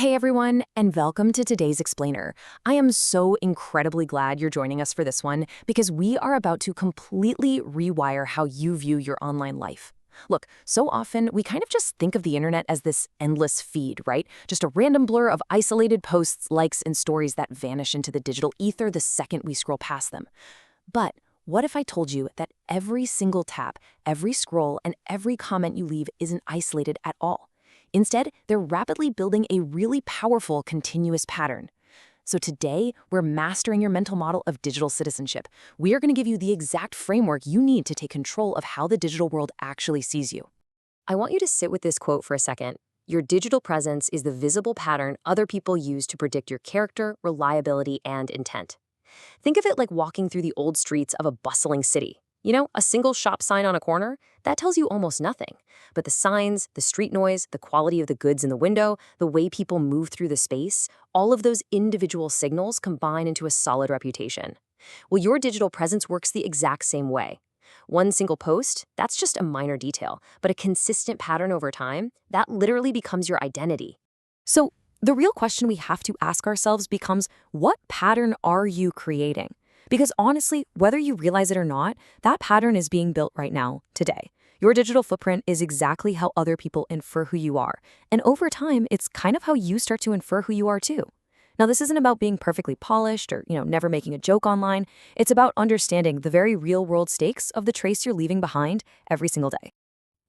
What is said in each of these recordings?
Hey everyone, and welcome to today's Explainer. I am so incredibly glad you're joining us for this one because we are about to completely rewire how you view your online life. Look, so often we kind of just think of the internet as this endless feed, right? Just a random blur of isolated posts, likes, and stories that vanish into the digital ether the second we scroll past them. But what if I told you that every single tap, every scroll, and every comment you leave isn't isolated at all? Instead, they're rapidly building a really powerful continuous pattern. So today, we're mastering your mental model of digital citizenship. We are going to give you the exact framework you need to take control of how the digital world actually sees you. I want you to sit with this quote for a second. Your digital presence is the visible pattern other people use to predict your character, reliability, and intent. Think of it like walking through the old streets of a bustling city. You know, a single shop sign on a corner, that tells you almost nothing. But the signs, the street noise, the quality of the goods in the window, the way people move through the space, all of those individual signals combine into a solid reputation. Well, your digital presence works the exact same way. One single post, that's just a minor detail, but a consistent pattern over time, that literally becomes your identity. So, the real question we have to ask ourselves becomes, what pattern are you creating? Because honestly, whether you realize it or not, that pattern is being built right now, today. Your digital footprint is exactly how other people infer who you are. And over time, it's kind of how you start to infer who you are too. Now, this isn't about being perfectly polished or, never making a joke online. It's about understanding the very real-world stakes of the trace you're leaving behind every single day.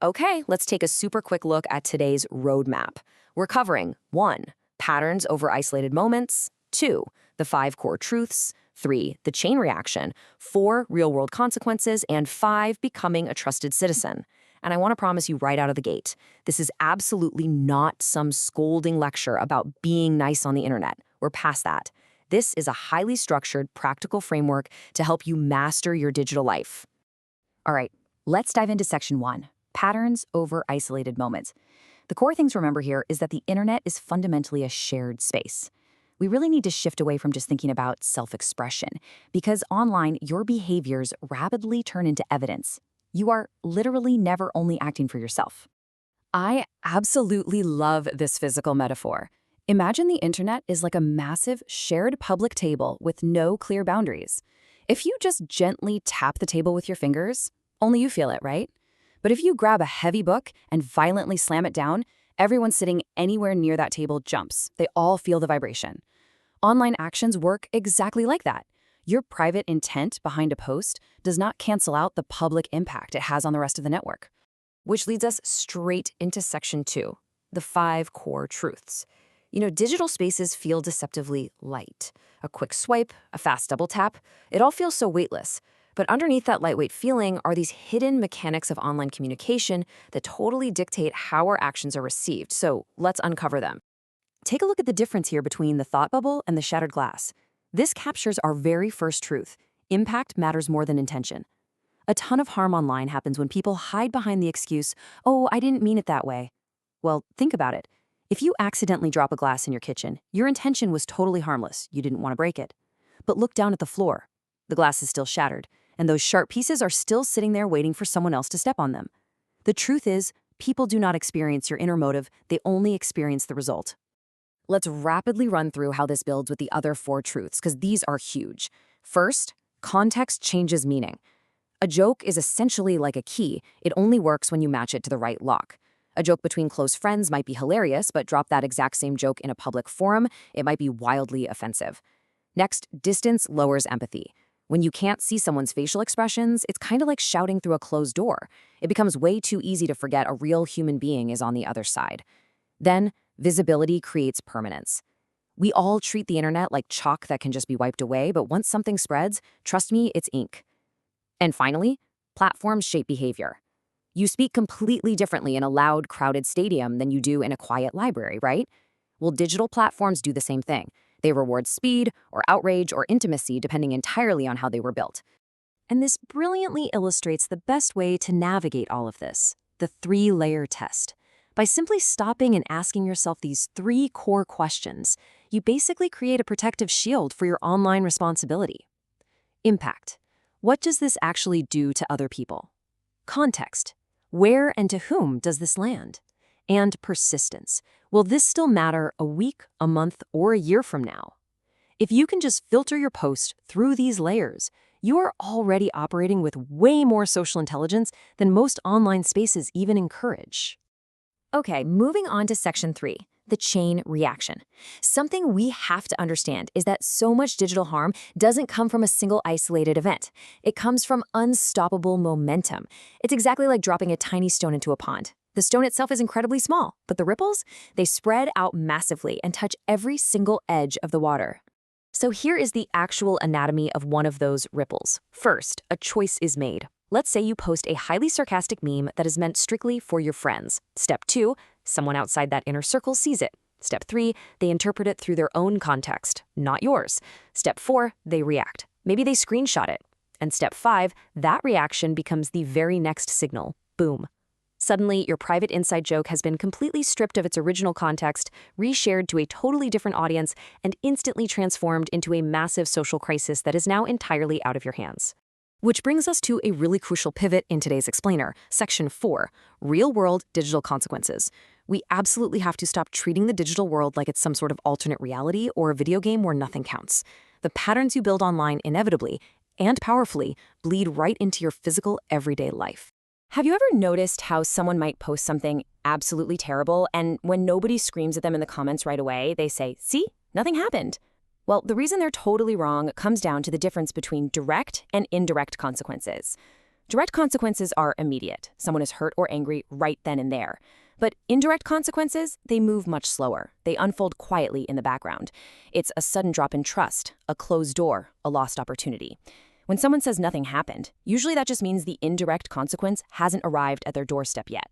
Okay, let's take a super quick look at today's roadmap. We're covering 1. Patterns over isolated moments. 2. The 5 core truths. 3. The chain reaction. 4. Real-world consequences. And 5. Becoming a trusted citizen. And I want to promise you right out of the gate, this is absolutely not some scolding lecture about being nice on the internet. We're past that. This is a highly structured, practical framework to help you master your digital life. All right, let's dive into section 1. Patterns over isolated moments. The core thing to remember here is that the internet is fundamentally a shared space. We really need to shift away from just thinking about self-expression, because online, your behaviors rapidly turn into evidence. You are literally never only acting for yourself. I absolutely love this physical metaphor. Imagine the internet is like a massive shared public table with no clear boundaries. If you just gently tap the table with your fingers, only you feel it, right? But if you grab a heavy book and violently slam it down, everyone sitting anywhere near that table jumps. They all feel the vibration. Online actions work exactly like that. Your private intent behind a post does not cancel out the public impact it has on the rest of the network. Which leads us straight into section 2, the 5 core truths. Digital spaces feel deceptively light. A quick swipe, a fast double tap, it all feels so weightless. But underneath that lightweight feeling are these hidden mechanics of online communication that totally dictate how our actions are received. So let's uncover them. Take a look at the difference here between the thought bubble and the shattered glass. This captures our very first truth. Impact matters more than intention. A ton of harm online happens when people hide behind the excuse, "Oh, I didn't mean it that way." Well, think about it. If you accidentally drop a glass in your kitchen, your intention was totally harmless. You didn't want to break it. But look down at the floor. The glass is still shattered, and those sharp pieces are still sitting there waiting for someone else to step on them. The truth is, people do not experience your inner motive, they only experience the result. Let's rapidly run through how this builds with the other 4 truths, because these are huge. First, context changes meaning. A joke is essentially like a key. It only works when you match it to the right lock. A joke between close friends might be hilarious, but drop that exact same joke in a public forum, it might be wildly offensive. Next, distance lowers empathy. When you can't see someone's facial expressions, it's kind of like shouting through a closed door. It becomes way too easy to forget a real human being is on the other side. Then, visibility creates permanence. We all treat the internet like chalk that can just be wiped away, but once something spreads, trust me, it's ink. And finally, platforms shape behavior. You speak completely differently in a loud, crowded stadium than you do in a quiet library, right? Well, digital platforms do the same thing. They reward speed, or outrage, or intimacy depending entirely on how they were built. And this brilliantly illustrates the best way to navigate all of this, the 3-layer test. By simply stopping and asking yourself these 3 core questions, you basically create a protective shield for your online responsibility. Impact. What does this actually do to other people? Context. Where and to whom does this land? And persistence. Will this still matter a week, a month, or a year from now? If you can just filter your post through these layers, you are already operating with way more social intelligence than most online spaces even encourage. Okay, moving on to section 3, the chain reaction. Something we have to understand is that so much digital harm doesn't come from a single isolated event. It comes from unstoppable momentum. It's exactly like dropping a tiny stone into a pond. The stone itself is incredibly small, but the ripples, they spread out massively and touch every single edge of the water. So here is the actual anatomy of one of those ripples. First, a choice is made. Let's say you post a highly sarcastic meme that is meant strictly for your friends. Step 2, someone outside that inner circle sees it. Step 3, they interpret it through their own context, not yours. Step 4, they react. Maybe they screenshot it. And step 5, that reaction becomes the very next signal. Boom. Suddenly, your private inside joke has been completely stripped of its original context, reshared to a totally different audience, and instantly transformed into a massive social crisis that is now entirely out of your hands. Which brings us to a really crucial pivot in today's explainer, section 4, real-world digital consequences. We absolutely have to stop treating the digital world like it's some sort of alternate reality or a video game where nothing counts. The patterns you build online inevitably and powerfully bleed right into your physical everyday life. Have you ever noticed how someone might post something absolutely terrible, and when nobody screams at them in the comments right away, they say, "See, nothing happened"? Well, the reason they're totally wrong comes down to the difference between direct and indirect consequences. Direct consequences are immediate. Someone is hurt or angry right then and there. But indirect consequences, they move much slower. They unfold quietly in the background. It's a sudden drop in trust, a closed door, a lost opportunity. When someone says nothing happened, usually that just means the indirect consequence hasn't arrived at their doorstep yet.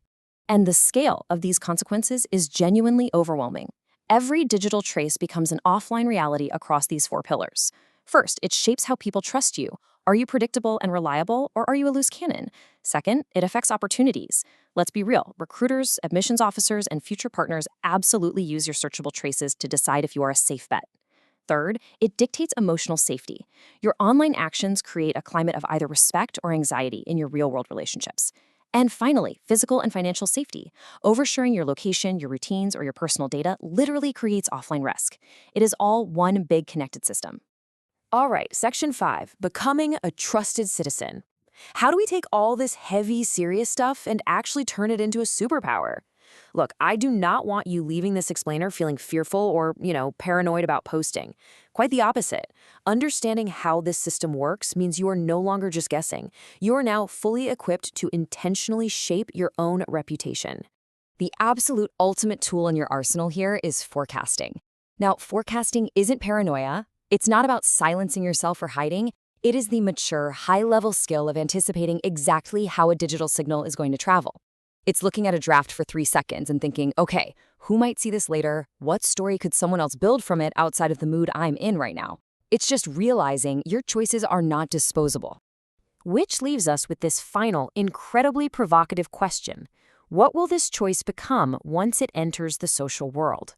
And the scale of these consequences is genuinely overwhelming. Every digital trace becomes an offline reality across these 4 pillars. First, it shapes how people trust you. Are you predictable and reliable, or are you a loose cannon? Second, it affects opportunities. Let's be real, recruiters, admissions officers, and future partners absolutely use your searchable traces to decide if you are a safe bet. Third, it dictates emotional safety. Your online actions create a climate of either respect or anxiety in your real-world relationships. And finally, physical and financial safety. Oversharing your location, your routines, or your personal data literally creates offline risk. It is all one big connected system. All right, section 5, becoming a trusted citizen. How do we take all this heavy, serious stuff and actually turn it into a superpower? Look, I do not want you leaving this explainer feeling fearful or, paranoid about posting. Quite the opposite. Understanding how this system works means you are no longer just guessing. You are now fully equipped to intentionally shape your own reputation. The absolute ultimate tool in your arsenal here is forecasting. Now, forecasting isn't paranoia. It's not about silencing yourself or hiding. It is the mature, high-level skill of anticipating exactly how a digital signal is going to travel. It's looking at a draft for 3 seconds and thinking, okay, who might see this later? What story could someone else build from it outside of the mood I'm in right now? It's just realizing your choices are not disposable. Which leaves us with this final, incredibly provocative question. What will this choice become once it enters the social world?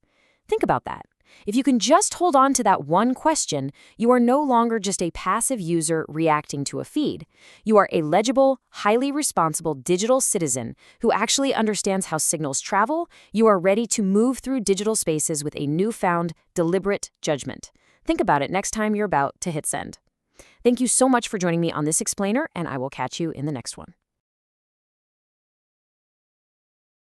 Think about that. If you can just hold on to that one question, you are no longer just a passive user reacting to a feed. You are a legible, highly responsible digital citizen who actually understands how signals travel. You are ready to move through digital spaces with a newfound, deliberate judgment. Think about it next time you're about to hit send. Thank you so much for joining me on this explainer, and I will catch you in the next one.